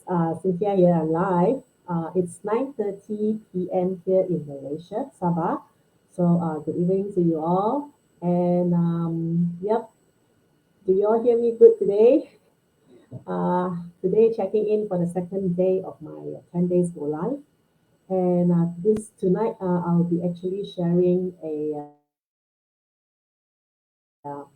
Cynthia here. I'm live. It's 9:30 p.m. here in Malaysia, Sabah. So good evening to you all. And yep, do you all hear me good today? Today checking in for the second day of my 10 days go live. And this tonight I'll be actually sharing um,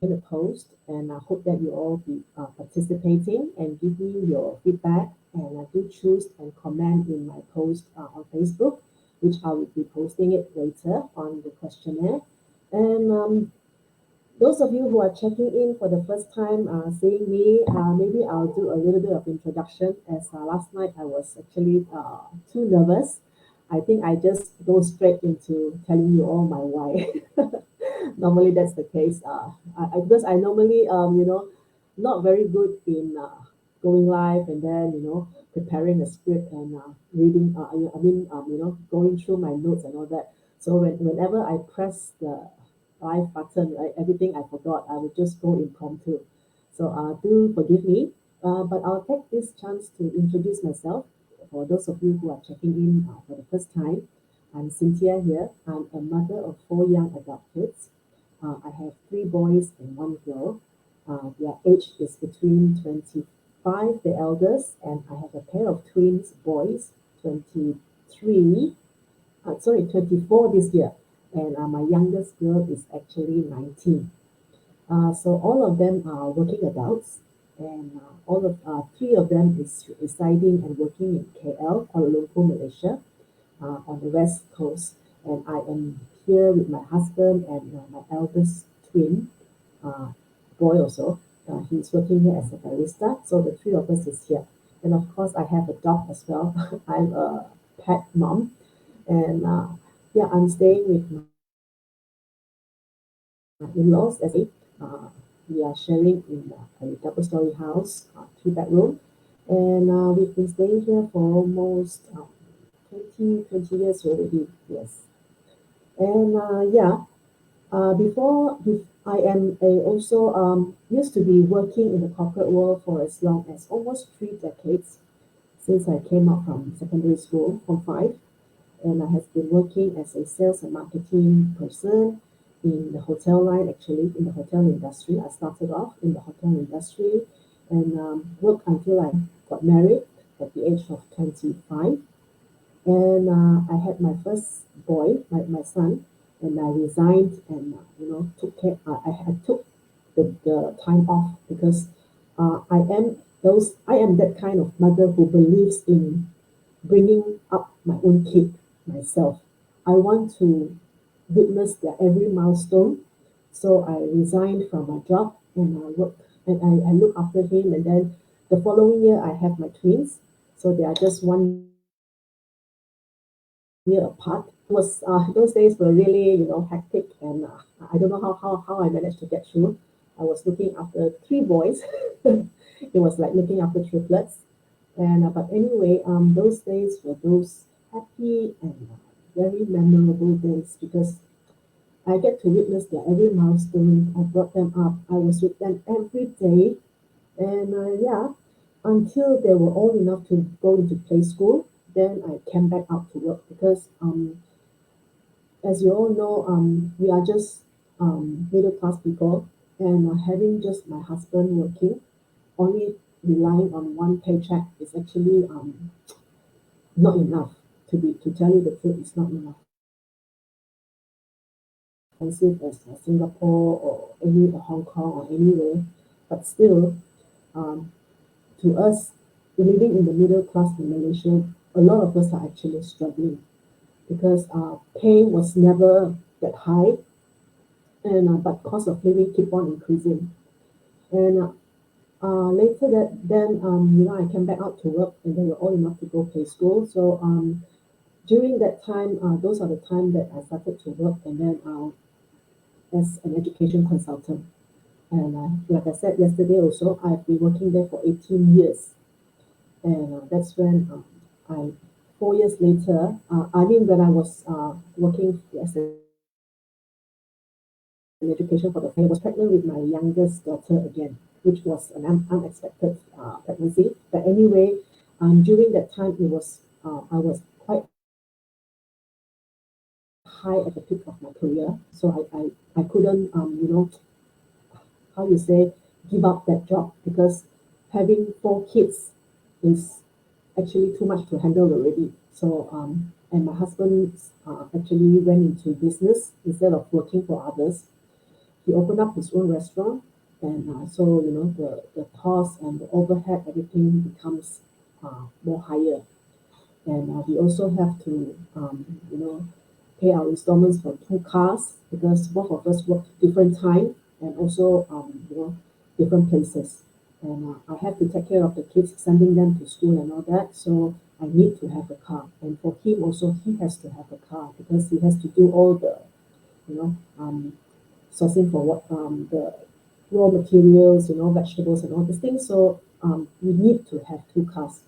in a post, and I hope that you all be participating and give me your feedback. And I do choose and comment in my post on Facebook, which I will be posting it later on the questionnaire. And those of you who are checking in for the first time seeing me, maybe I'll do a little bit of introduction. As last night I was actually too nervous. I think I just go straight into telling you all my why. Normally that's the case. Because I normally, not very good in going live and then, preparing a script and reading, going through my notes and all that. So whenever I press the live button, right, everything I forgot, I would just go impromptu. So do forgive me. But I'll take this chance to introduce myself for those of you who are checking in for the first time. I'm Cynthia here. I'm a mother of four young adult kids. I have three boys and one girl. Their age is between 25, the eldest, and I have a pair of twins boys, 23, 24 this year, and my youngest girl is actually 19. So all of them are working adults, and all of three of them is residing and working in KL, Kuala Lumpur, Malaysia, on the west coast. And I am here with my husband and my eldest twin, uh, boy also. He's working here as a barista. So the three of us is here. And of course, I have a dog as well. I'm a pet mom, and yeah, I'm staying with my in-laws as a we are sharing in a double-story house, three-bedroom, and we've been staying here for almost 20 years already. Yes, and yeah, I am also used to be working in the corporate world for as long as almost 3 decades since I came out from secondary school, from five, and I have been working as a sales and marketing person in the hotel line, actually in the hotel industry. I started off in the hotel industry and worked until I got married at the age of 25. And I had my first boy, my son, and I resigned and took care. I took the time off because I am that kind of mother who believes in bringing up my own kid myself. I want to witness their every milestone. So I resigned from my job and I worked and I look after him. And then the following year, I have my twins. So they are just 1 year apart. Was those days were really hectic, and I don't know how I managed to get through. I was looking after three boys. It was like looking after triplets, and but anyway, those days were those happy and very memorable days because I get to witness their every milestone. I brought them up. I was with them every day, and yeah, until they were old enough to go into play school, then I came back out to work because as you all know, we are just middle class people, and having just my husband working, only relying on one paycheck is actually not enough. To tell you the truth, it's not enough. Expensive as Singapore or any Hong Kong or anywhere, but still, um, to us, living in the middle class in Malaysia, a lot of us are actually struggling because pay was never that high, and but cost of living keep on increasing. And later that then I came back out to work, and they were old enough to go play school. So during that time, those are the time that I started to work, and then as an education consultant. And like I said yesterday, also I've been working there for 18 years, and that's when I 4 years later, I mean when I was working as an education for the family, I was pregnant with my youngest daughter again, which was an unexpected pregnancy. But anyway, During that time, I was quite high at the peak of my career, so I couldn't how you say, give up that job because having four kids is actually too much to handle already. So and my husband actually went into business instead of working for others. He opened up his own restaurant, and so the cost and the overhead, everything becomes more higher. And we also have to pay our installments for two cars because both of us work different time and also different places. And I have to take care of the kids, sending them to school and all that. So I need to have a car. And for him also, he has to have a car because he has to do all the you know sourcing for what the raw materials, vegetables and all these things. So we need to have two cars.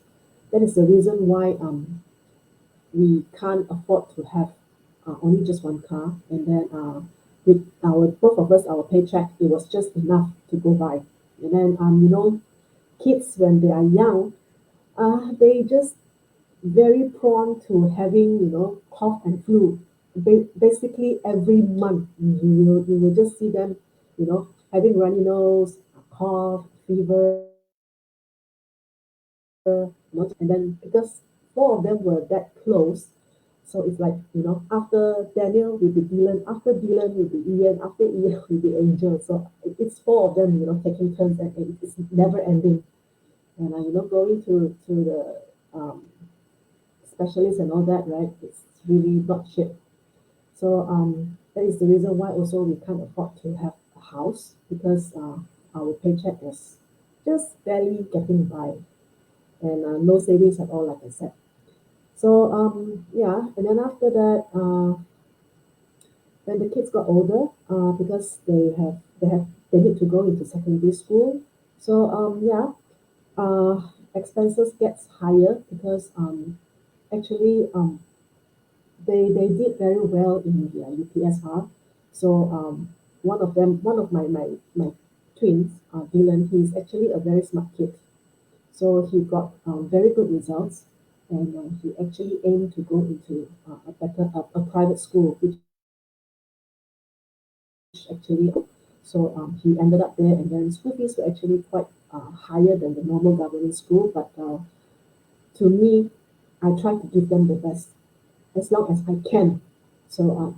That is the reason why we can't afford to have only just one car. And then with our both of us, our paycheck, it was just enough to go by. And then kids when they are young, they just very prone to having cough and flu. Basically every month you will just see them having runny nose, cough, fever, and then because four of them were that close, so it's like after Daniel will be Dylan, after Dylan will be Ian, after Ian will be Angel. So it's four of them taking turns, and it's never ending. And going to the specialists and all that, right? It's really not cheap. So that is the reason why also we can't afford to have a house because our paycheck was just barely getting by, and no savings at all, like I said. So yeah, and then after that, when the kids got older, because they need to go into secondary school. So yeah, expenses gets higher because actually they did very well in their UPSR. So one of my twins, Dylan, he's actually a very smart kid. So he got very good results, and he actually aimed to go into a private school, which actually so he ended up there, and then school fees were actually quite higher than the normal government school. But to me, I try to give them the best as long as I can. So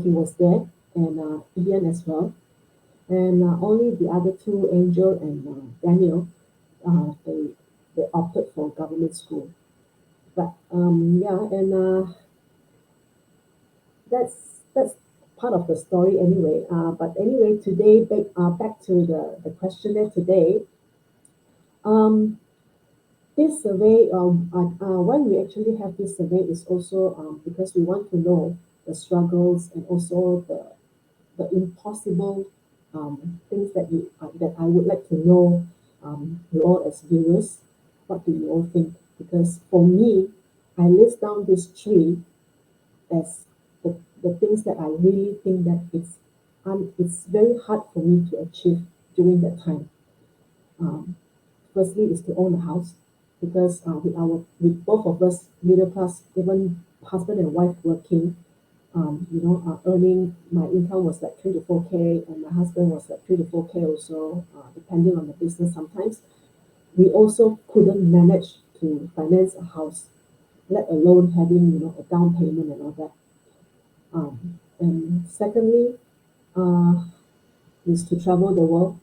he was there, and Ian as well, and only the other two, Angel and Daniel, they opted for government school. But yeah, and that's part of the story anyway. But anyway, today back to the questionnaire today. Um, this survey, why we actually have this survey is also because we want to know the struggles and also the impossible things that I would like to know, you all as viewers. What do you all think? Because for me, I list down these three as the things that I really think that it's very hard for me to achieve during that time. Um, Firstly, is to own a house because with both of us middle class, even husband and wife working, earning my income was like 3 to 4K, and my husband was like 3 to 4K also, depending on the business. Sometimes we also couldn't manage to finance a house, let alone having a down payment and all that. And secondly, uh, is to travel the world.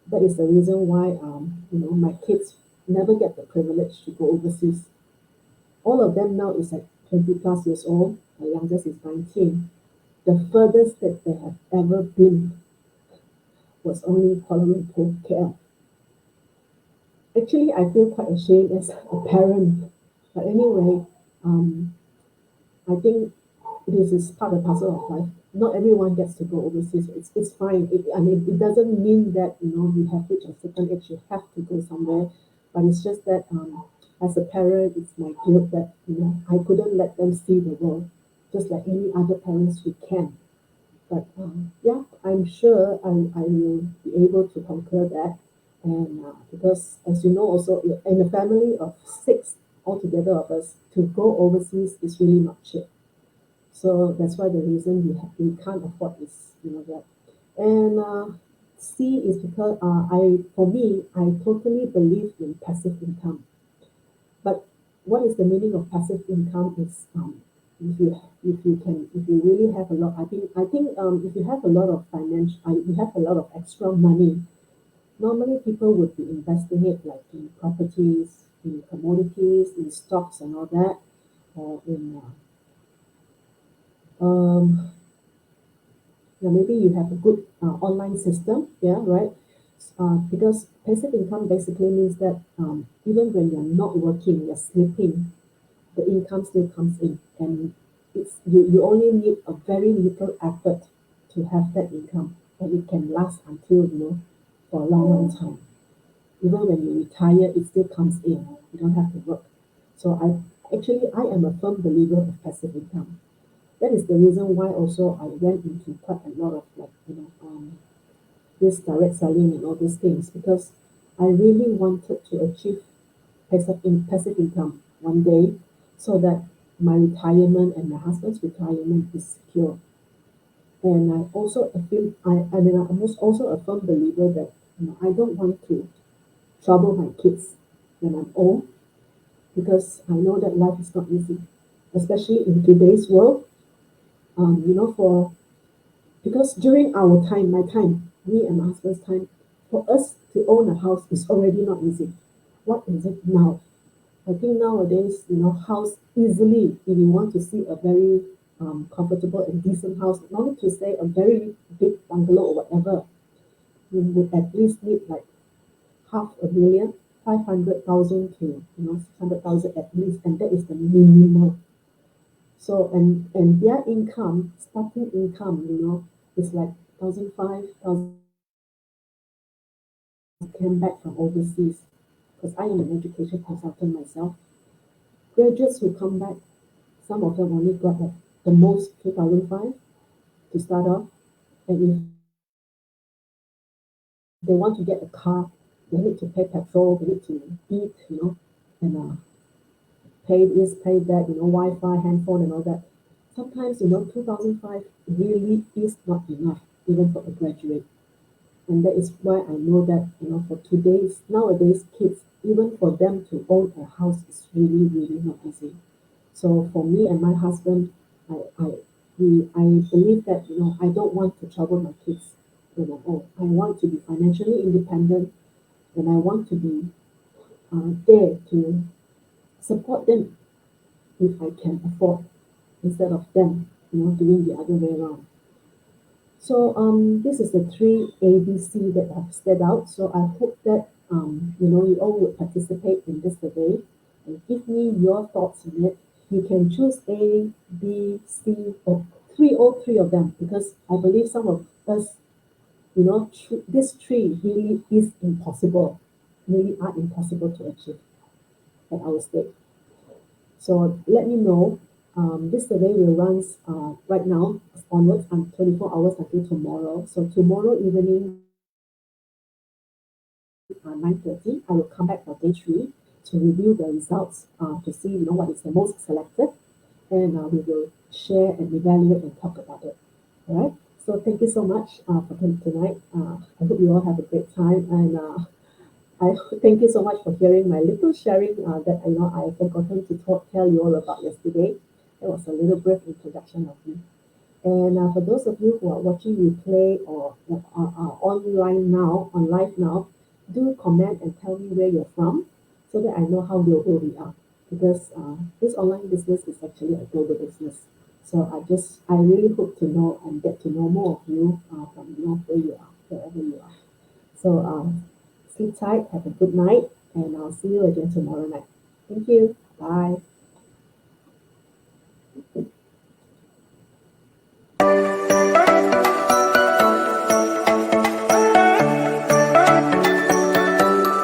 That is the reason why my kids never get the privilege to go overseas. All of them now is like 20 plus years old. My youngest is 19. The furthest that they have ever been was only Kuala Lumpur, KL. Actually, I feel quite ashamed as a parent. But anyway, um, I think this is part and parcel of life. Not everyone gets to go overseas. It's fine. It doesn't mean that you have reached a certain age you have to go somewhere, but it's just that as a parent, it's my guilt that I couldn't let them see the world, just like any other parents who can. But yeah, I'm sure I will be able to conquer that, and because as you know, also in a family of six. altogether of us to go overseas is really not cheap. So that's why the reason we can't afford is that. And C is because I for me I totally believe in passive income. But what is the meaning of passive income is if you really have a lot. I think if you have a lot of you have a lot of extra money. Normally people would be investing it like in properties, in commodities, in stocks and all that, or in um, yeah, maybe you have a good online system, yeah, right? Because passive income basically means that even when you're not working, you're sleeping, the income still comes in, and you only need a very little effort to have that income, and it can last until for a long, long time. Even when you retire, it still comes in. You don't have to work. So I am a firm believer of passive income. That is the reason why also I went into quite a lot of this direct selling and all these things because I really wanted to achieve passive income one day so that my retirement and my husband's retirement is secure. And I mean I'm also a firm believer that I don't want to trouble my kids when I'm old because I know that life is not easy, especially in today's world. For because during our time, my time, me and my husband's time, for us to own a house is already not easy. What is it now? I think nowadays, house easily, if you want to see a very comfortable and decent house, not to say a very big bungalow or whatever, you would at least need like half a million, 500,000 to 600,000 at least, and that is the minimum. So and their income, starting income, is like 1,500 came back from overseas because I am an education consultant myself. Graduates who come back, some of them only got like the most 2,500 to start off, and if they want to get a car, they need to pay petrol, they need to eat, and pay this, pay that, Wi-Fi, handphone, and all that. Sometimes 2,500 really is not enough even for a graduate. And that is why I know that, for nowadays kids, even for them to own a house is really, really not easy. So for me and my husband, I, I, I believe that, I don't want to trouble my kids when I'm old. I want to be financially independent and I want to be there to support them if I can afford instead of them, doing the other way around. So this is the three ABC that I've set out. So I hope that you all would participate in this survey and give me your thoughts on it. You can choose A, B, C, or all three of them because I believe some of us, this three really is impossible, really are impossible to achieve at our state. So let me know. This survey will run right now onwards and 24 hours until tomorrow. So tomorrow evening, 9:30, I will come back for day three to review the results to see what is the most selected, and we will share and evaluate and talk about it. All right. So thank you so much for tonight. I hope you all have a great time, and I thank you so much for hearing my little sharing that I forgotten to tell you all about yesterday. It was a little brief introduction of me. And for those of you who are watching replay or online now, on live now, do comment and tell me where you're from so that I know how global we are. Because this online business is actually a global business. So I really hope to know and get to know more of you from where you are, wherever you are. So sleep tight, have a good night, and I'll see you again tomorrow night. Thank you. Bye.